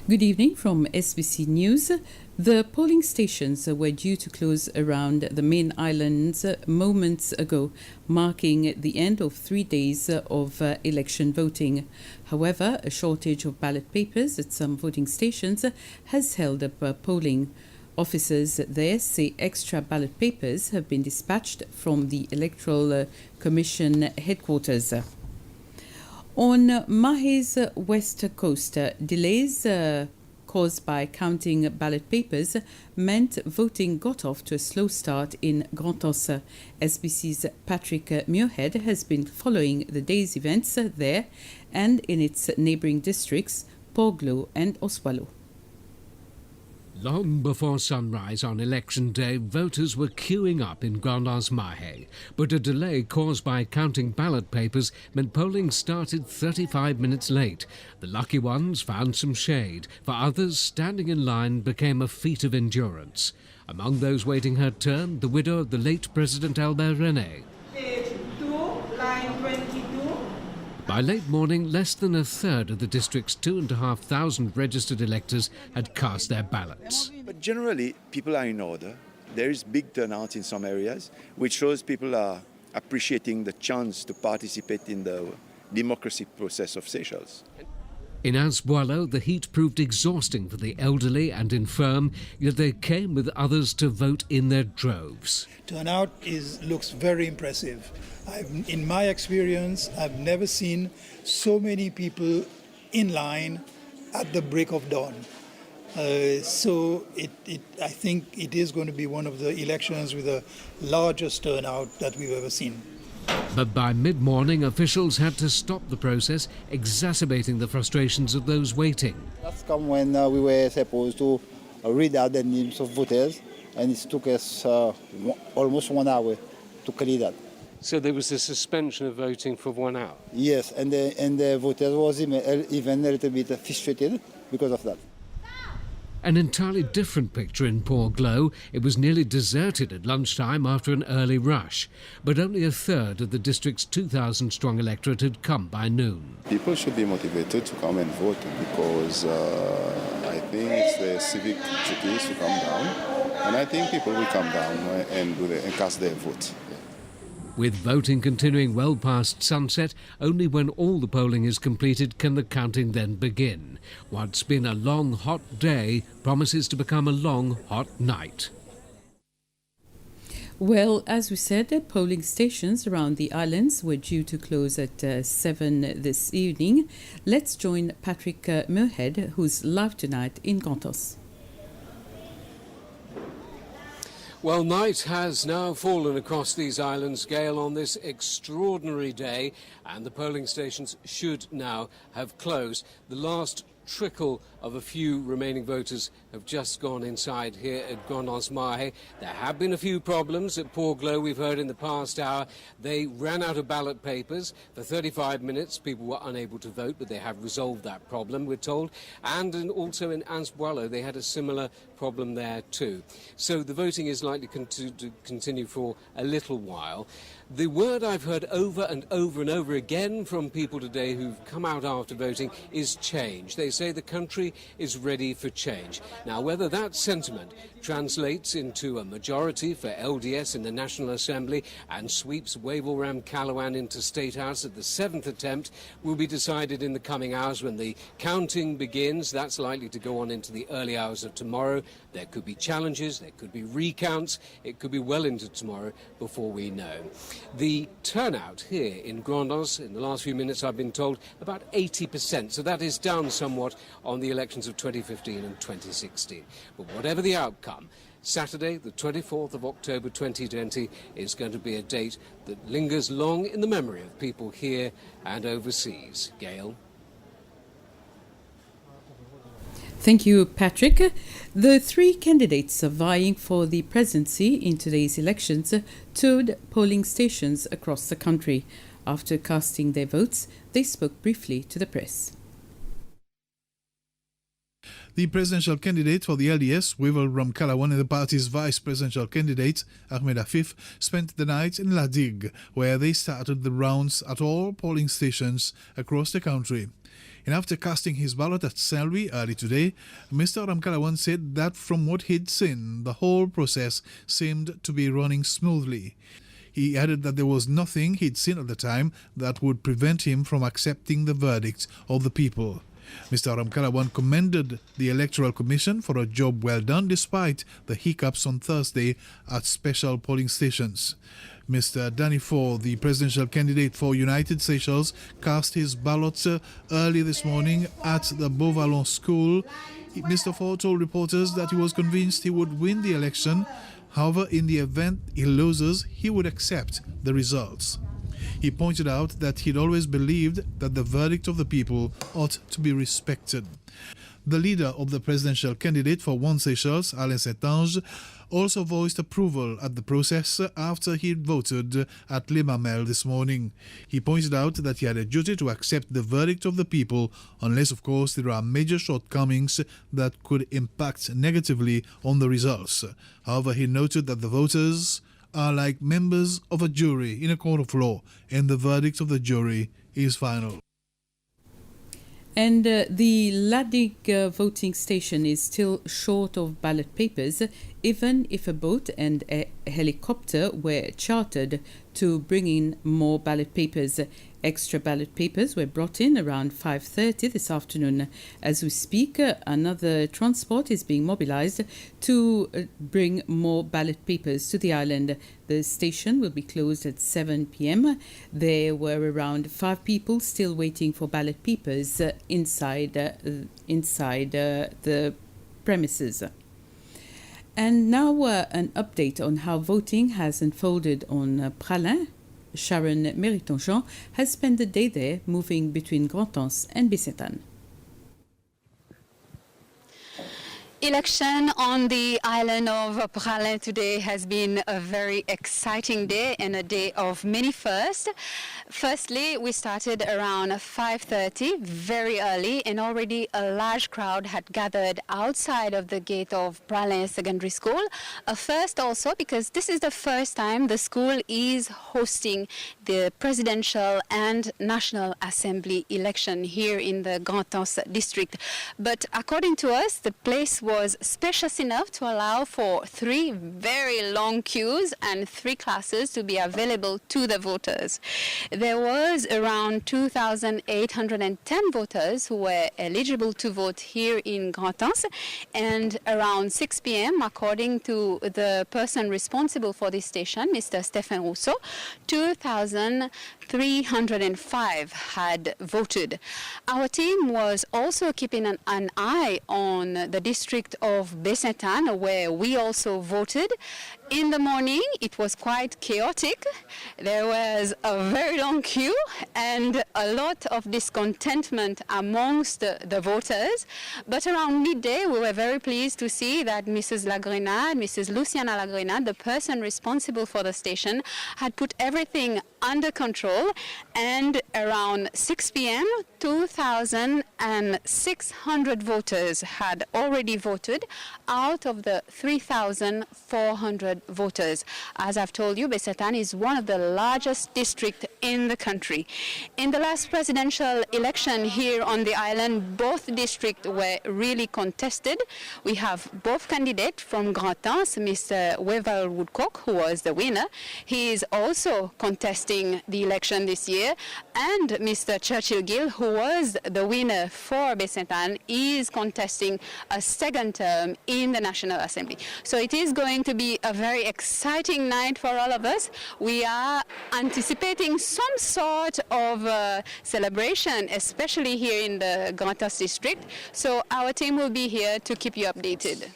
Good evening from SBC News. The polling stations were due to close around the main islands moments ago, marking the end of 3 days of election voting. However, a shortage of ballot papers at some voting stations has held up polling. Officers there say extra ballot papers have been dispatched from the Electoral Commission headquarters. On Mahe's west coast, delays caused by counting ballot papers meant voting got off to a slow start in Grantos. SBC's Patrick Muirhead has been following the day's events there and in its neighbouring districts, Port-Glo and Oswallo. Long before sunrise on election day, voters were queuing up in Grandos Mahe, but a delay caused by counting ballot papers meant polling started 35 minutes late. The lucky ones found some shade. For others, standing in line became a feat of endurance. Among those waiting her turn, the widow of the late President Albert René. Page 2, line 22. By late morning, less than a third of the district's 2,500 registered electors had cast their ballots. But generally, people are in order. There is big turnout in some areas, which shows people are appreciating the chance to participate in the democracy process of Seychelles. In Oswallo, the heat proved exhausting for the elderly and infirm, yet they came with others to vote in their droves. Turnout looks very impressive. In my experience, I've never seen so many people in line at the break of dawn. I think it is going to be one of the elections with the largest turnout that we've ever seen. But by mid-morning, officials had to stop the process, exacerbating the frustrations of those waiting. That's come when we were supposed to read out the names of voters, and it took us almost 1 hour to clear that. So there was a suspension of voting for 1 hour? Yes, and the voters was even a little bit frustrated because of that. An entirely different picture in Port-Glo. It was nearly deserted at lunchtime after an early rush, but only a third of the district's 2,000-strong electorate had come by noon. People should be motivated to come and vote because I think it's their civic duties to come down, and I think people will come down and cast their vote. With voting continuing well past sunset, only when all the polling is completed can the counting then begin. What's been a long, hot day promises to become a long, hot night. Well, as we said, polling stations around the islands were due to close at 7 this evening. Let's join Patrick Muirhead, who's live tonight in Grantos. Well, night has now fallen across these islands, Gail, on this extraordinary day, and the polling stations should now have closed. The last trickle of a few remaining voters have just gone inside here at Grandos Mahe. There have been a few problems at Port-Glo, we've heard in the past hour. They ran out of ballot papers. For 35 minutes, people were unable to vote, but they have resolved that problem, we're told. And also in Oswallo, they had a similar problem there too. So the voting is likely to continue for a little while. The word I've heard over and over and over again from people today who've come out after voting is change. They say the country is ready for change. Now, whether that sentiment translates into a majority for LDS in the National Assembly and sweeps Wavell-Ram-Calawan into State House at the 7th attempt will be decided in the coming hours when the counting begins. That's likely to go on into the early hours of tomorrow. There could be challenges, there could be recounts, it could be well into tomorrow before we know. The turnout here in Grandos, in the last few minutes I've been told, about 80%, so that is down somewhat on the elections of 2015 and 2016. But whatever the outcome, Saturday, the 24th of October 2020, is going to be a date that lingers long in the memory of people here and overseas. Gail? Thank you, Patrick. The three candidates vying for the presidency in today's elections toured polling stations across the country. After casting their votes, they spoke briefly to the press. The presidential candidate for the LDS, Wavell-Ram-Calawan, and the party's vice presidential candidate, Ahmed Afif, spent the night in La Digue, where they started the rounds at all polling stations across the country. And after casting his ballot at Saint-Louis early today, Mr. Ramkalawan said that from what he'd seen, the whole process seemed to be running smoothly. He added that there was nothing he'd seen at the time that would prevent him from accepting the verdict of the people. Mr. Ramkalawan commended the Electoral Commission for a job well done despite the hiccups on Thursday at special polling stations. Mr. Danny Ford, the presidential candidate for United Seychelles, cast his ballot early this morning at the Beauvallon School. Mr. Ford told reporters that he was convinced he would win the election. However, in the event he loses, he would accept the results. He pointed out that he'd always believed that the verdict of the people ought to be respected. The leader of the presidential candidate for One Seychelles, Alain Saint-Ange, also voiced approval at the process after he'd voted at Les Mamelles this morning. He pointed out that he had a duty to accept the verdict of the people unless, of course, there are major shortcomings that could impact negatively on the results. However, he noted that the voters are like members of a jury in a court of law, and the verdict of the jury is final. And the Ladig voting station is still short of ballot papers, even if a boat and a helicopter were chartered to bring in more ballot papers. Extra ballot papers were brought in around 5:30 this afternoon. As we speak, another transport is being mobilized to bring more ballot papers to the island. The station will be closed at 7 p.m. There were around 5 people still waiting for ballot papers inside the premises. And now an update on how voting has unfolded on Pralin. Sharon Meriton-Jean has spent the day there, moving between Grand-Anse and Bécétan. Election on the island of Pralin today has been a very exciting day and a day of many firsts. Firstly, we started around 5:30, very early, and already a large crowd had gathered outside of the gate of Pralin Secondary School. A first also because this is the first time the school is hosting the presidential and National Assembly election here in the Grand-Anse district. But according to us, the place was spacious enough to allow for 3 very long queues and 3 classes to be available to the voters. There was around 2,810 voters who were eligible to vote here in Grand-Anse, and around 6 p.m., according to the person responsible for this station, Mr. Stéphane Rousseau, 2,305 had voted. Our team was also keeping an eye on the district of Bécétan, where we also voted. In the morning, it was quite chaotic. There was a very long queue and a lot of discontentment amongst the voters. But around midday, we were very pleased to see that Mrs. Lagrenade, Mrs. Luciana Lagrenade, the person responsible for the station, had put everything under control. And around 6 p.m., 2,600 voters had already voted out of the 3,400 voters. As I've told you, Bécétan is one of the largest districts in the country. In the last presidential election here on the island, both districts were really contested. We have both candidates from Grand-Anse, Mr. Weval Woodcock, who was the winner. He is also contesting the election this year, and Mr. Churchill Gill, who was the winner for Bécétan, is contesting a second term in the National Assembly. So it is going to be a very exciting night for all of us. We are anticipating some sort of celebration, especially here in the Grand-Anse district. So our team will be here to keep you updated.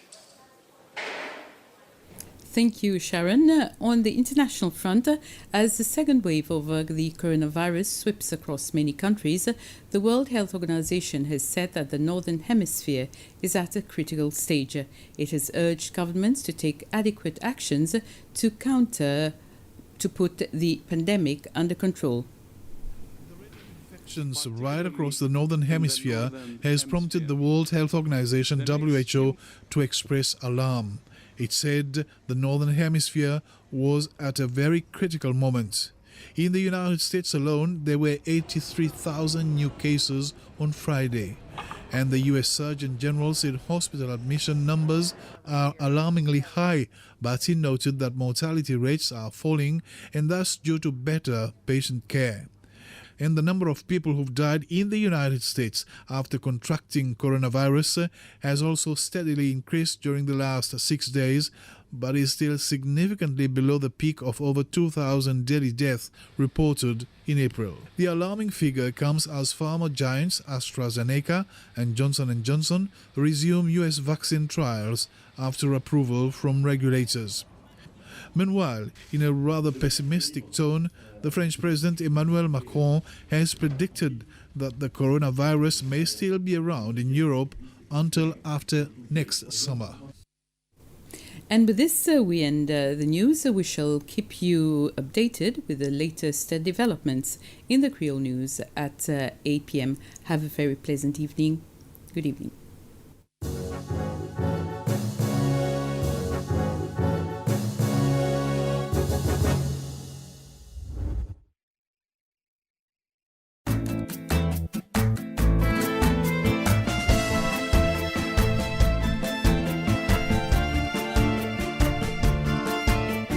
Thank you, Sharon. On the international front, as the second wave of the coronavirus sweeps across many countries, the World Health Organization has said that the Northern Hemisphere is at a critical stage. It has urged governments to take adequate actions to put the pandemic under control. Infections right across the Northern Hemisphere has prompted the World Health Organization, WHO, to express alarm. It said the Northern Hemisphere was at a very critical moment. In the United States alone, there were 83,000 new cases on Friday. And the U.S. Surgeon General said hospital admission numbers are alarmingly high, but he noted that mortality rates are falling and thus due to better patient care. And the number of people who've died in the United States after contracting coronavirus has also steadily increased during the last 6 days, but is still significantly below the peak of over 2,000 daily deaths reported in April. The alarming figure comes as pharma giants AstraZeneca and Johnson & Johnson resume U.S. vaccine trials after approval from regulators. Meanwhile, in a rather pessimistic tone, the French President Emmanuel Macron has predicted that the coronavirus may still be around in Europe until after next summer. And with this, we end the news. We shall keep you updated with the latest developments in the Creole News at 8 p.m. Have a very pleasant evening. Good evening.